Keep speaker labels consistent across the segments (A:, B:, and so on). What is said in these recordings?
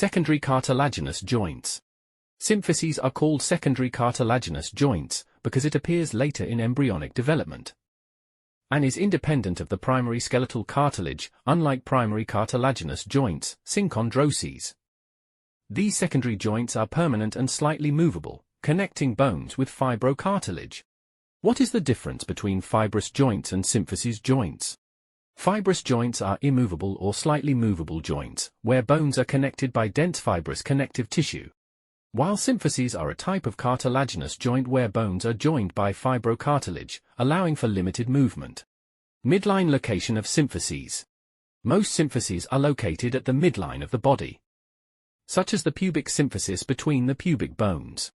A: Secondary cartilaginous joints. Symphyses are called secondary cartilaginous joints because it appears later in embryonic development and is independent of the primary skeletal cartilage, unlike primary cartilaginous joints, synchondroses. These secondary joints are permanent and slightly movable, connecting bones with fibrocartilage. What is the difference between fibrous joints and symphysis joints? Fibrous joints are immovable or slightly movable joints, where bones are connected by dense fibrous connective tissue, while symphyses are a type of cartilaginous joint where bones are joined by fibrocartilage, allowing for limited movement. Midline location of symphyses. Most symphyses are located at the midline of the body, such as the pubic symphysis between the pubic bones.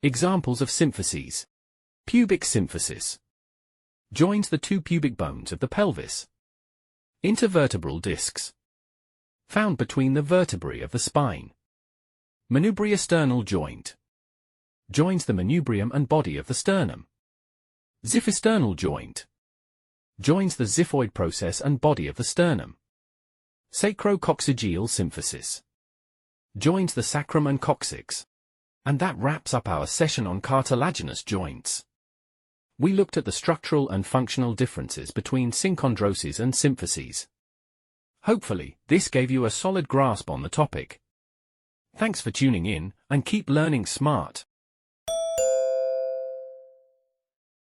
A: Examples of symphyses. Pubic symphysis joins the two pubic bones of the pelvis. Intervertebral discs found between the vertebrae of the spine. Manubriosternal joint joins the manubrium and body of the sternum. Xiphisternal joint joins the xiphoid process and body of the sternum. Sacrococcygeal symphysis joins the sacrum and coccyx. And that wraps up our session on cartilaginous joints. We looked at the structural and functional differences between synchondroses and symphyses. Hopefully, this gave you a solid grasp on the topic. Thanks for tuning in, and keep learning smart.